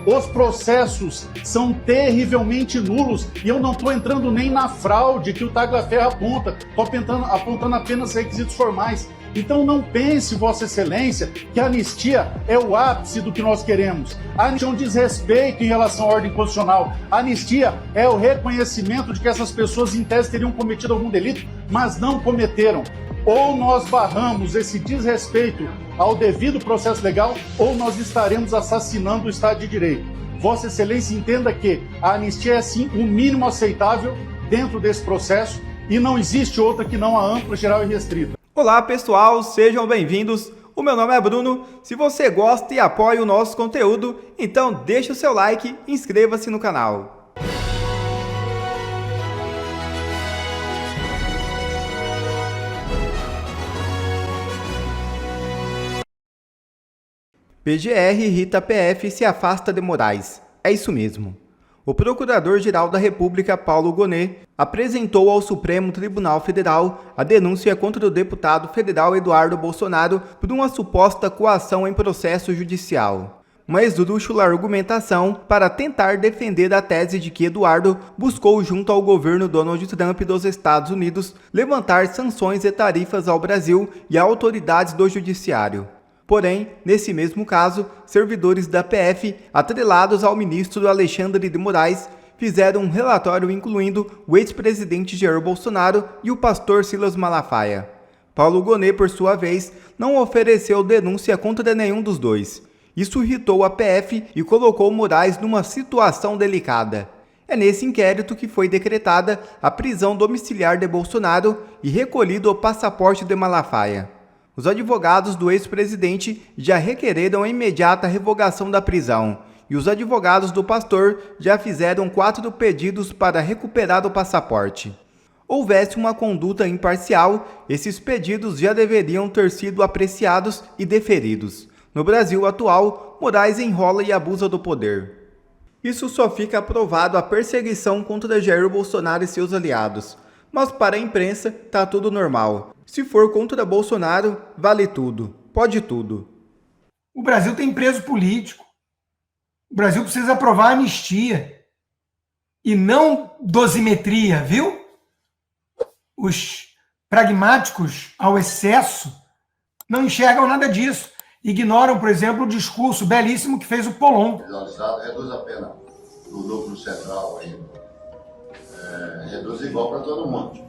Os processos são terrivelmente nulos e eu não estou entrando nem na fraude que o Tagliaferro aponta, estou apontando apenas requisitos formais. Então não pense, Vossa Excelência, que a anistia é o ápice do que nós queremos. A anistia é um desrespeito em relação à ordem constitucional. A anistia é o reconhecimento de que essas pessoas em tese teriam cometido algum delito, mas não cometeram. Ou nós barramos esse desrespeito ao devido processo legal, ou nós estaremos assassinando o Estado de Direito. Vossa Excelência entenda que a anistia é, sim, o mínimo aceitável dentro desse processo e não existe outra que não a ampla, geral e restrita. Olá pessoal, sejam bem-vindos. O meu nome é Bruno. Se você gosta e apoia o nosso conteúdo, então deixe o seu like e inscreva-se no canal. PGR irrita PF e se afasta de Moraes. É isso mesmo. O Procurador-Geral da República, Paulo Gonet, apresentou ao Supremo Tribunal Federal a denúncia contra o deputado federal Eduardo Bolsonaro por uma suposta coação em processo judicial. Uma esdrúxula argumentação para tentar defender a tese de que Eduardo buscou, junto ao governo Donald Trump dos Estados Unidos, levantar sanções e tarifas ao Brasil e a autoridades do judiciário. Porém, nesse mesmo caso, servidores da PF, atrelados ao ministro Alexandre de Moraes, fizeram um relatório incluindo o ex-presidente Jair Bolsonaro e o pastor Silas Malafaia. Paulo Gonet, por sua vez, não ofereceu denúncia contra nenhum dos dois. Isso irritou a PF e colocou Moraes numa situação delicada. É nesse inquérito que foi decretada a prisão domiciliar de Bolsonaro e recolhido o passaporte de Malafaia. Os advogados do ex-presidente já requereram a imediata revogação da prisão e os advogados do pastor já fizeram 4 pedidos para recuperar o passaporte. Houvesse uma conduta imparcial, esses pedidos já deveriam ter sido apreciados e deferidos. No Brasil atual, Moraes enrola e abusa do poder. Isso só fica provado a perseguição contra Jair Bolsonaro e seus aliados. Mas para a imprensa, tá tudo normal. Se for contra Bolsonaro, vale tudo. Pode tudo. O Brasil tem preso político. O Brasil precisa aprovar a anistia. E não dosimetria, viu? Os pragmáticos ao excesso não enxergam nada disso. Ignoram, por exemplo, o discurso belíssimo que fez o Pollon. O Estado reduz a pena do lucro central ainda. Reduz igual para todo mundo.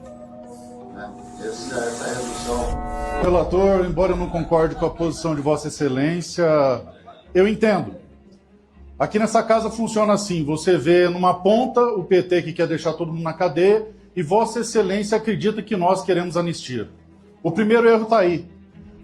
Né? Essa redução. Relator, embora eu não concorde com a posição de Vossa Excelência, eu entendo. Aqui nessa casa funciona assim, você vê numa ponta o PT que quer deixar todo mundo na cadeia e Vossa Excelência acredita que nós queremos anistia. O primeiro erro está aí.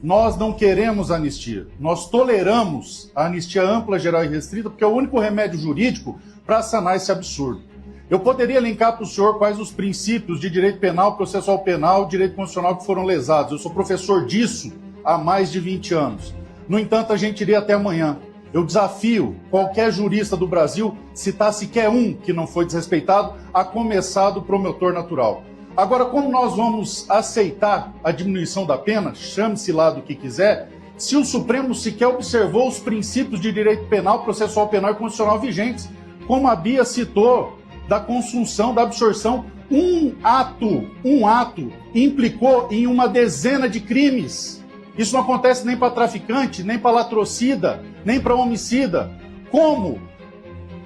Nós não queremos anistia. Nós toleramos a anistia ampla, geral e restrita porque é o único remédio jurídico para sanar esse absurdo. Eu poderia elencar para o senhor quais os princípios de direito penal, processual penal, direito constitucional que foram lesados. Eu sou professor disso há mais de 20 anos. No entanto, a gente iria até amanhã. Eu desafio qualquer jurista do Brasil, citar sequer um que não foi desrespeitado, a começar do promotor natural. Agora, como nós vamos aceitar a diminuição da pena, chame-se lá do que quiser, se o Supremo sequer observou os princípios de direito penal, processual penal e constitucional vigentes, como a Bia citou, da consunção, da absorção, um ato implicou em uma dezena de crimes. Isso não acontece nem para traficante, nem para latrocida, nem para homicida. Como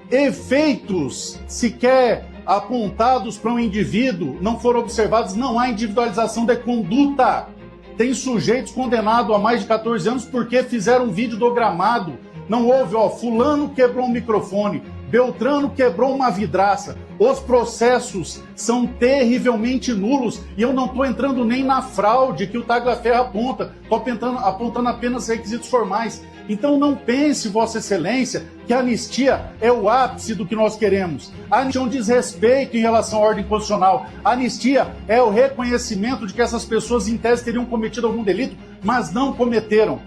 efeitos sequer apontados para um indivíduo não foram observados, não há individualização de conduta. Tem sujeitos condenados a mais de 14 anos porque fizeram um vídeo do gramado. Não houve, fulano quebrou um microfone, Beltrano quebrou uma vidraça. Os processos são terrivelmente nulos e eu não estou entrando nem na fraude que o Tagliaferro aponta. Estou apontando apenas requisitos formais. Então não pense, Vossa Excelência, que a anistia é o ápice do que nós queremos. A anistia é um desrespeito em relação à ordem constitucional. A anistia é o reconhecimento de que essas pessoas em tese teriam cometido algum delito, mas não cometeram.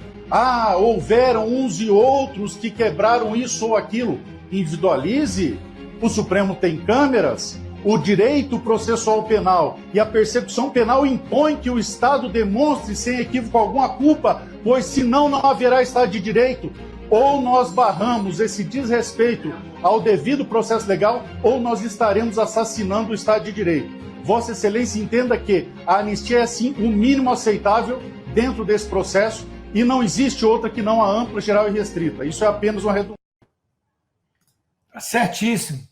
Houveram uns e outros que quebraram isso ou aquilo. Individualize. O Supremo tem câmeras. O direito processual penal e a persecução penal impõem que o Estado demonstre sem equívoco alguma culpa, pois senão não haverá Estado de Direito. Ou nós barramos esse desrespeito ao devido processo legal, ou nós estaremos assassinando o Estado de Direito. Vossa Excelência entenda que a anistia é, sim, o mínimo aceitável dentro desse processo e não existe outra que não a ampla, geral e restrita. Isso é apenas uma redundância. Certíssimo.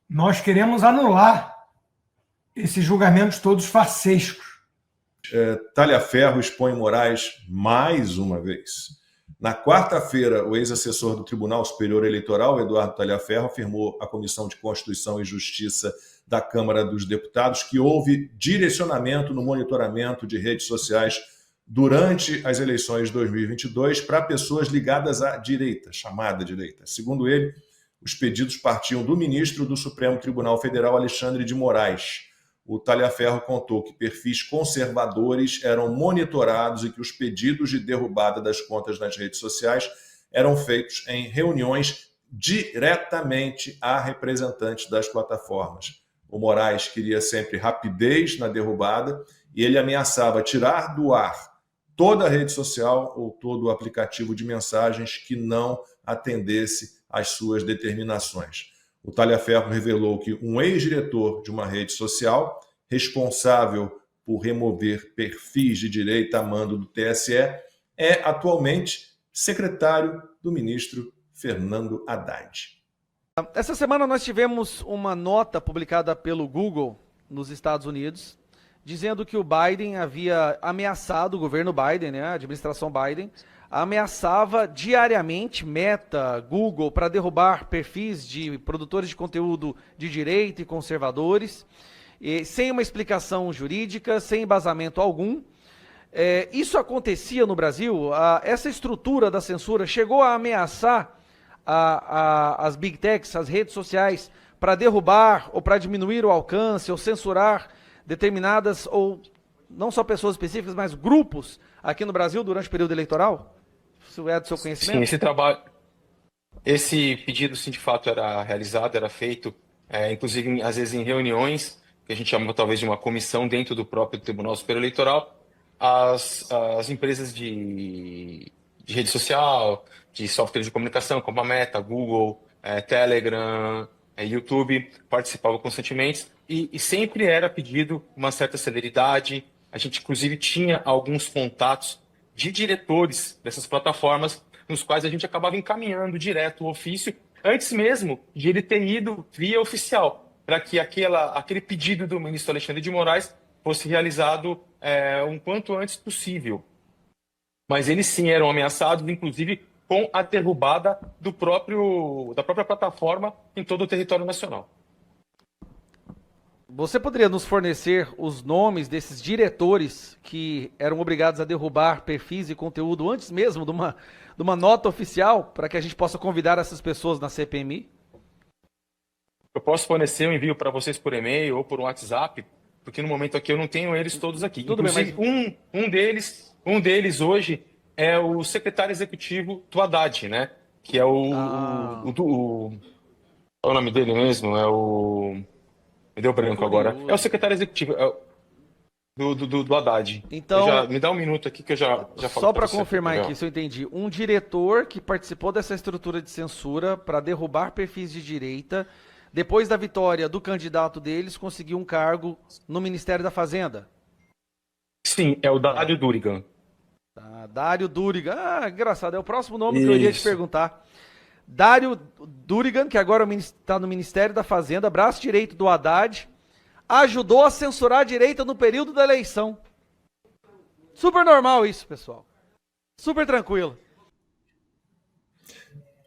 Nós queremos anular esses julgamentos todos farsescos. Talhaferro expõe Moraes mais uma vez. Na quarta-feira, o ex-assessor do Tribunal Superior Eleitoral, Eduardo Talhaferro, afirmou à Comissão de Constituição e Justiça da Câmara dos Deputados que houve direcionamento no monitoramento de redes sociais durante as eleições de 2022 para pessoas ligadas à direita, chamada direita. Segundo ele, os pedidos partiam do ministro do Supremo Tribunal Federal, Alexandre de Moraes. O Talhaferro contou que perfis conservadores eram monitorados e que os pedidos de derrubada das contas nas redes sociais eram feitos em reuniões diretamente a representantes das plataformas. O Moraes queria sempre rapidez na derrubada e ele ameaçava tirar do ar toda a rede social ou todo o aplicativo de mensagens que não atendesse às suas determinações. O Talhaferro revelou que um ex-diretor de uma rede social, responsável por remover perfis de direita a mando do TSE, é atualmente secretário do ministro Fernando Haddad. Essa semana nós tivemos uma nota publicada pelo Google nos Estados Unidos, dizendo que o Biden havia ameaçado, o governo Biden, né, a administração Biden, ameaçava diariamente Meta, Google, para derrubar perfis de produtores de conteúdo de direita e conservadores, sem uma explicação jurídica, sem embasamento algum. Isso acontecia no Brasil? Essa estrutura da censura chegou a ameaçar as big techs, as redes sociais, para derrubar ou para diminuir o alcance ou censurar determinadas, ou não só pessoas específicas, mas grupos aqui no Brasil durante o período eleitoral? Isso é do seu conhecimento? Sim, esse pedido, sim, de fato era realizado, era feito, inclusive, às vezes, em reuniões, que a gente chama talvez de uma comissão dentro do próprio Tribunal Superior Eleitoral, as empresas de rede social, de software de comunicação, como a Meta, Google, Telegram, YouTube, participavam constantemente e sempre era pedido uma certa celeridade. A gente, inclusive, tinha alguns contatos de diretores dessas plataformas, nos quais a gente acabava encaminhando direto o ofício, antes mesmo de ele ter ido via oficial, para que aquele pedido do ministro Alexandre de Moraes fosse realizado um quanto antes possível. Mas eles sim eram ameaçados, inclusive com a derrubada da própria plataforma em todo o território nacional. Você poderia nos fornecer os nomes desses diretores que eram obrigados a derrubar perfis e conteúdo antes mesmo de uma nota oficial, para que a gente possa convidar essas pessoas na CPMI? Eu posso fornecer um envio para vocês por e-mail ou por WhatsApp, porque no momento aqui eu não tenho eles todos aqui. Tudo inclusive, bem, mas... um deles hoje é o secretário executivo do Haddad, né? Que é qual é o nome dele mesmo? Me deu branco agora. É o secretário executivo do Haddad. Então, me dá um minuto aqui que eu já falo. Só para confirmar aqui, se eu entendi. Um diretor que participou dessa estrutura de censura para derrubar perfis de direita, depois da vitória do candidato deles, conseguiu um cargo no Ministério da Fazenda. Sim, é o Dário Durigan. Dário Durigan. Engraçado, é o próximo nome que eu iria te perguntar. Dário Durigan, que agora está no Ministério da Fazenda, braço direito do Haddad, ajudou a censurar a direita no período da eleição. Super normal isso, pessoal. Super tranquilo.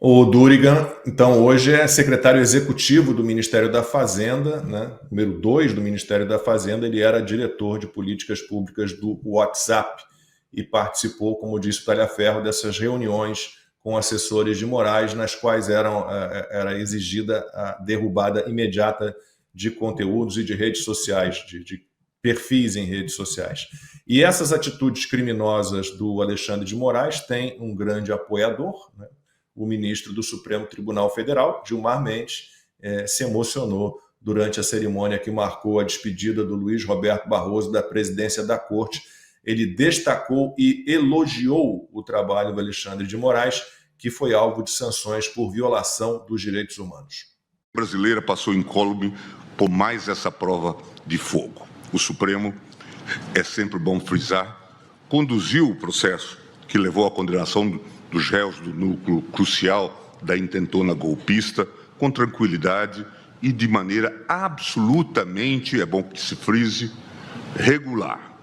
O Durigan, então, hoje é secretário executivo do Ministério da Fazenda, né? Número 2 do Ministério da Fazenda. Ele era diretor de políticas públicas do WhatsApp e participou, como disse o Talhaferro, dessas reuniões com assessores de Moraes, nas quais era exigida a derrubada imediata de conteúdos e de redes sociais, de perfis em redes sociais. E essas atitudes criminosas do Alexandre de Moraes têm um grande apoiador, né? O ministro do Supremo Tribunal Federal, Gilmar Mendes, se emocionou durante a cerimônia que marcou a despedida do Luiz Roberto Barroso da presidência da Corte. ele destacou e elogiou o trabalho do Alexandre de Moraes, que foi alvo de sanções por violação dos direitos humanos. A brasileira passou incólume por mais essa prova de fogo. O Supremo, é sempre bom frisar, conduziu o processo que levou à condenação dos réus do núcleo crucial da intentona golpista com tranquilidade e de maneira absolutamente, é bom que se frise, regular,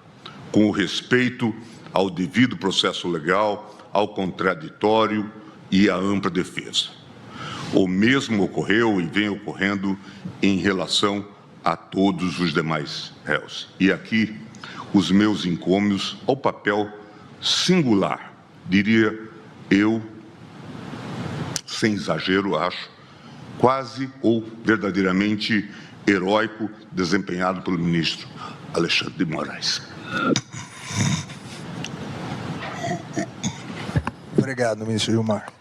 com o respeito ao devido processo legal, ao contraditório e à ampla defesa. O mesmo ocorreu e vem ocorrendo em relação a todos os demais réus. E aqui, os meus encômios ao papel singular, diria eu, sem exagero, acho, quase ou verdadeiramente heróico, desempenhado pelo ministro Alexandre de Moraes. Obrigado, ministro Gilmar.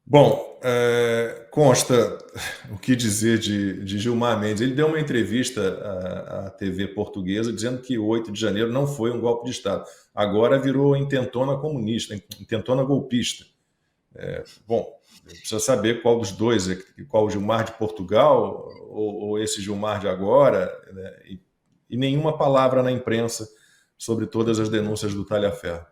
Bom, consta o que dizer de Gilmar Mendes. Ele deu uma entrevista à TV portuguesa dizendo que o 8 de janeiro não foi um golpe de Estado. Agora virou intentona comunista, intentona golpista. Bom, precisa saber qual dos dois, qual o Gilmar de Portugal ou esse Gilmar de agora, né? E nenhuma palavra na imprensa sobre todas as denúncias do Talhaferro.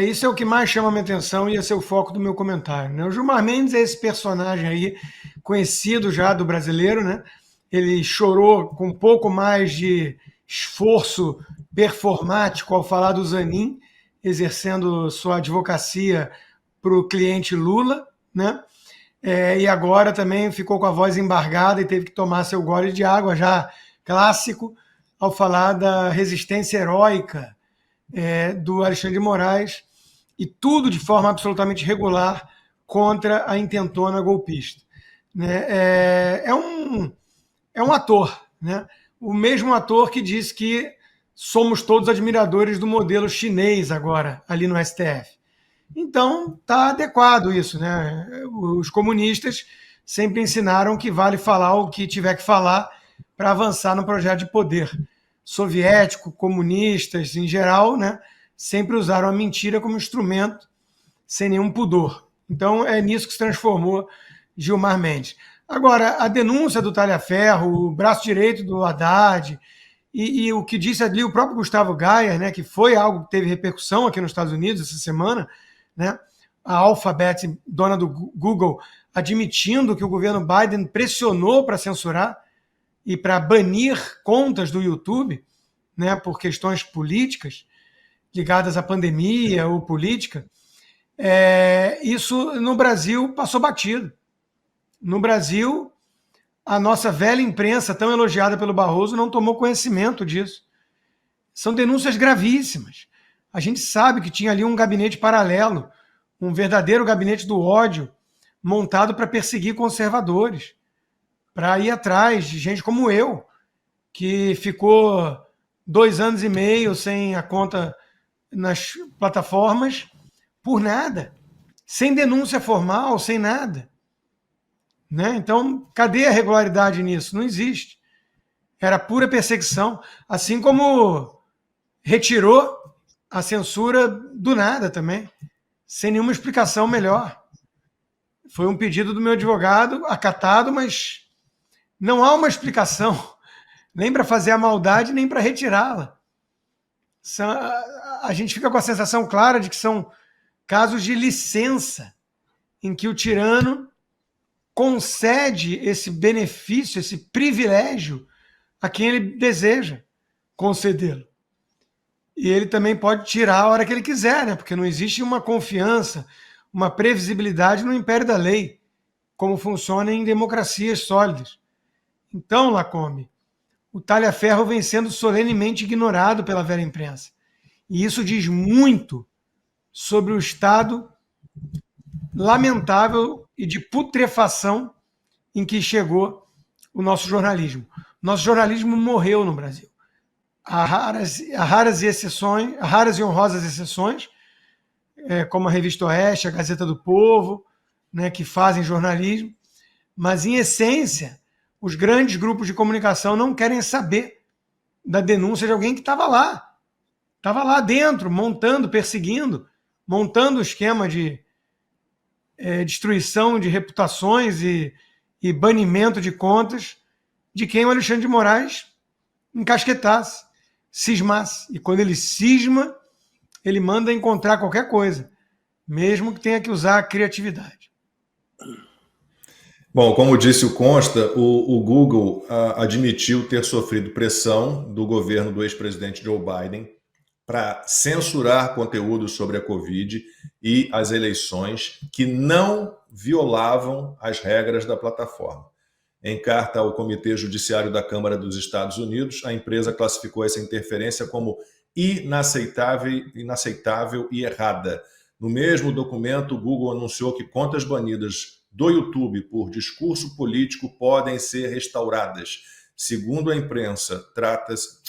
Isso é o que mais chama a minha atenção e esse é o foco do meu comentário, né? O Gilmar Mendes é esse personagem aí, conhecido já do brasileiro, né? Ele chorou com um pouco mais de esforço performático ao falar do Zanin, exercendo sua advocacia para o cliente Lula, né? E agora também ficou com a voz embargada e teve que tomar seu gole de água, já clássico, ao falar da resistência heróica do Alexandre de Moraes, e tudo de forma absolutamente regular contra a intentona golpista. Né? É um ator, né? O mesmo ator que diz que somos todos admiradores do modelo chinês agora, ali no STF. Então, está adequado isso. Né? Os comunistas sempre ensinaram que vale falar o que tiver que falar para avançar no projeto de poder. Soviético, comunistas em geral, né, sempre usaram a mentira como instrumento, sem nenhum pudor. Então é nisso que se transformou Gilmar Mendes. Agora, a denúncia do Talhaferro, o braço direito do Haddad, e o que disse ali o próprio Gustavo Gayer, né, que foi algo que teve repercussão aqui nos Estados Unidos essa semana, né, a Alphabet, dona do Google, admitindo que o governo Biden pressionou para censurar e para banir contas do YouTube, né, por questões políticas ligadas à pandemia ou política, isso no Brasil passou batido. No Brasil, a nossa velha imprensa, tão elogiada pelo Barroso, não tomou conhecimento disso. São denúncias gravíssimas. A gente sabe que tinha ali um gabinete paralelo, um verdadeiro gabinete do ódio, montado para perseguir conservadores, para ir atrás de gente como eu, que ficou 2 anos e meio sem a conta nas plataformas por nada, sem denúncia formal, sem nada. Né? Então, cadê a regularidade nisso? Não existe. Era pura perseguição, assim como retirou a censura do nada também, sem nenhuma explicação melhor. Foi um pedido do meu advogado, acatado, mas não há uma explicação, nem para fazer a maldade, nem para retirá-la. A gente fica com a sensação clara de que são casos de licença, em que o tirano concede esse benefício, esse privilégio a quem ele deseja concedê-lo. E ele também pode tirar a hora que ele quiser, né? Porque não existe uma confiança, uma previsibilidade no império da lei, como funciona em democracias sólidas. Então, Lacombe, o Talhaferro vem sendo solenemente ignorado pela velha imprensa. E isso diz muito sobre o estado lamentável e de putrefação em que chegou o nosso jornalismo. Nosso jornalismo morreu no Brasil. Há raras e honrosas exceções, como a Revista Oeste, a Gazeta do Povo, né, que fazem jornalismo, mas, em essência, os grandes grupos de comunicação não querem saber da denúncia de alguém que estava lá dentro, montando, perseguindo, montando o esquema de destruição de reputações e banimento de contas de quem o Alexandre de Moraes encasquetasse, cismasse. E quando ele cisma, ele manda encontrar qualquer coisa, mesmo que tenha que usar a criatividade. Bom, como disse o Consta, o Google admitiu ter sofrido pressão do governo do ex-presidente Joe Biden para censurar conteúdo sobre a Covid e as eleições que não violavam as regras da plataforma. Em carta ao Comitê Judiciário da Câmara dos Estados Unidos, a empresa classificou essa interferência como inaceitável e errada. No mesmo documento, o Google anunciou que contas banidas do YouTube por discurso político podem ser restauradas. Segundo a empresa, trata-se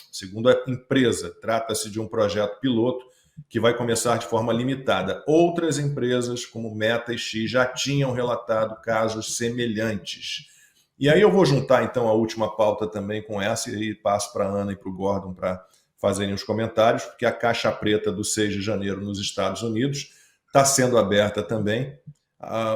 de um projeto piloto que vai começar de forma limitada. Outras empresas, como Meta e X, já tinham relatado casos semelhantes. E aí eu vou juntar, então, a última pauta também com essa e passo para a Ana e para o Gordon para fazerem os comentários, porque a caixa preta do 6 de janeiro nos Estados Unidos está sendo aberta também.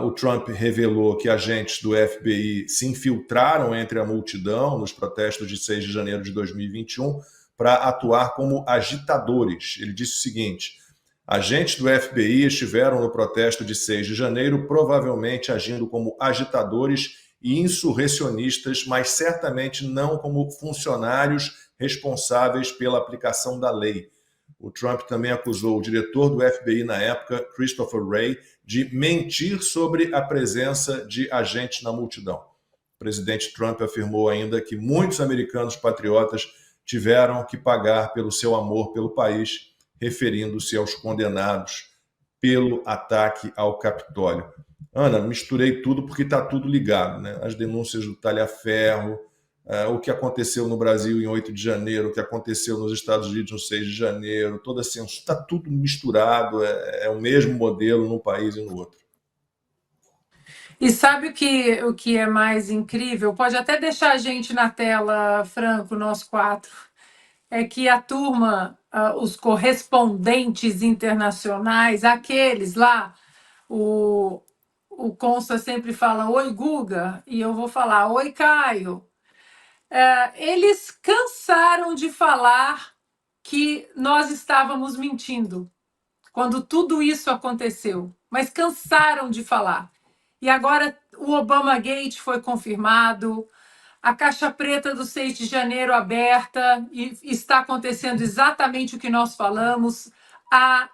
O Trump revelou que agentes do FBI se infiltraram entre a multidão nos protestos de 6 de janeiro de 2021 para atuar como agitadores. Ele disse o seguinte: agentes do FBI estiveram no protesto de 6 de janeiro, provavelmente agindo como agitadores e insurrecionistas, mas certamente não como funcionários responsáveis pela aplicação da lei. O Trump também acusou o diretor do FBI na época, Christopher Wray, de mentir sobre a presença de agentes na multidão. O presidente Trump afirmou ainda que muitos americanos patriotas tiveram que pagar pelo seu amor pelo país, referindo-se aos condenados pelo ataque ao Capitólio. Ana, misturei tudo porque está tudo ligado, né? As denúncias do Talhaferro, o que aconteceu no Brasil em 8 de janeiro, o que aconteceu nos Estados Unidos no 6 de janeiro, toda a censura, está tudo misturado, é o mesmo modelo num país e no outro. E sabe o que é mais incrível? Pode até deixar a gente na tela, Franco, nós quatro. É que a turma, os correspondentes internacionais, aqueles lá, o Consta sempre fala, oi, Guga, e eu vou falar, oi, Caio. Eles cansaram de falar que nós estávamos mentindo quando tudo isso aconteceu, mas cansaram de falar. E agora o Obamagate foi confirmado, a caixa preta do 6 de janeiro aberta, e está acontecendo exatamente o que nós falamos, há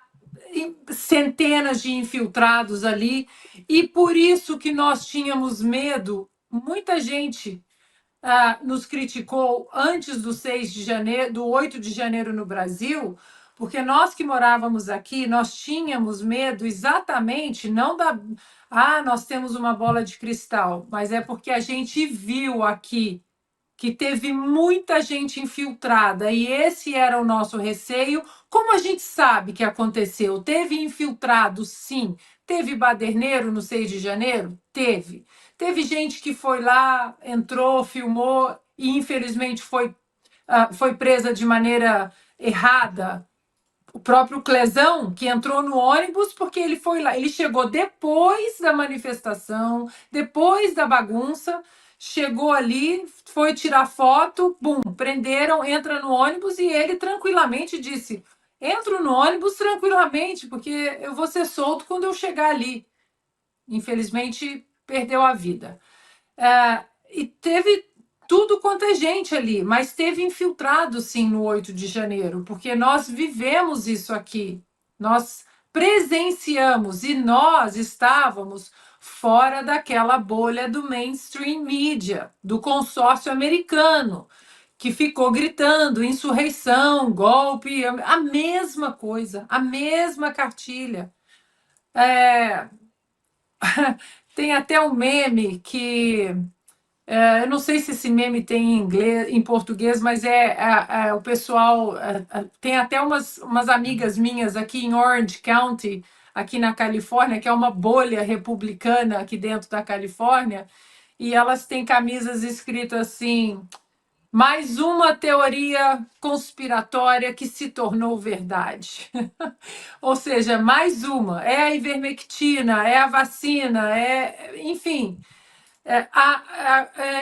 centenas de infiltrados ali, e por isso que nós tínhamos medo, muita gente nos criticou antes do 6 de janeiro, do 8 de janeiro no Brasil, porque nós que morávamos aqui, nós tínhamos medo exatamente, não nós temos uma bola de cristal, mas é porque a gente viu aqui que teve muita gente infiltrada e esse era o nosso receio. Como a gente sabe que aconteceu? Teve infiltrado, sim. Teve baderneiro no 6 de janeiro? Teve. Teve gente que foi lá, entrou, filmou e infelizmente foi presa de maneira errada. O próprio Clesão, que entrou no ônibus porque ele foi lá. Ele chegou depois da manifestação, depois da bagunça, chegou ali, foi tirar foto, bum, prenderam, entra no ônibus e ele tranquilamente disse, entro no ônibus tranquilamente, porque eu vou ser solto quando eu chegar ali. Infelizmente, perdeu a vida. E teve tudo quanto é gente ali, mas teve infiltrado, sim, no 8 de janeiro, porque nós vivemos isso aqui, nós presenciamos e nós estávamos fora daquela bolha do mainstream media, do consórcio americano, que ficou gritando insurreição, golpe, a mesma coisa, a mesma cartilha. Tem até um meme que... eu não sei se esse meme tem em português, mas o pessoal... tem até umas amigas minhas aqui em Orange County, aqui na Califórnia, que é uma bolha republicana aqui dentro da Califórnia, e elas têm camisas escritas assim: mais uma teoria conspiratória que se tornou verdade. Ou seja, mais uma. É a ivermectina, é a vacina, enfim.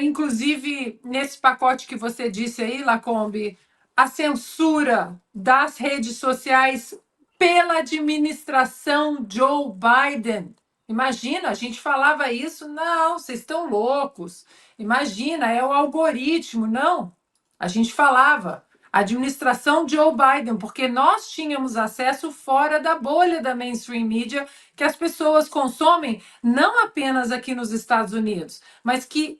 Inclusive, nesse pacote que você disse aí, Lacombe, a censura das redes sociais pela administração Joe Biden. Imagina, a gente falava isso, não, vocês estão loucos. Imagina, é o algoritmo. Não, a gente falava, administração Joe Biden, porque nós tínhamos acesso fora da bolha da mainstream media que as pessoas consomem, não apenas aqui nos Estados Unidos, mas que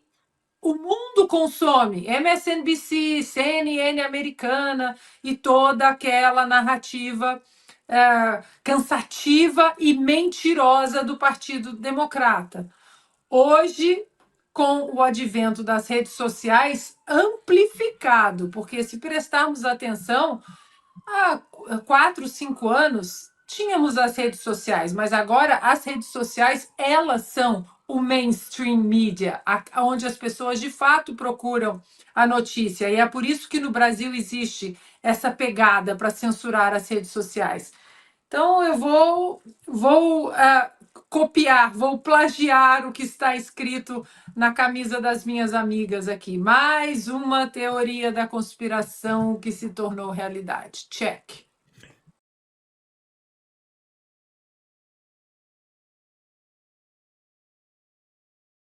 o mundo consome, MSNBC, CNN americana e toda aquela narrativa cansativa e mentirosa do Partido Democrata. Hoje, com o advento das redes sociais, amplificado, porque se prestarmos atenção, há 4, 5 anos, tínhamos as redes sociais, mas agora as redes sociais, elas são o mainstream media, onde as pessoas de fato procuram a notícia. E é por isso que no Brasil existe essa pegada para censurar as redes sociais. Então eu vou copiar, vou plagiar o que está escrito na camisa das minhas amigas aqui. Mais uma teoria da conspiração que se tornou realidade. Check.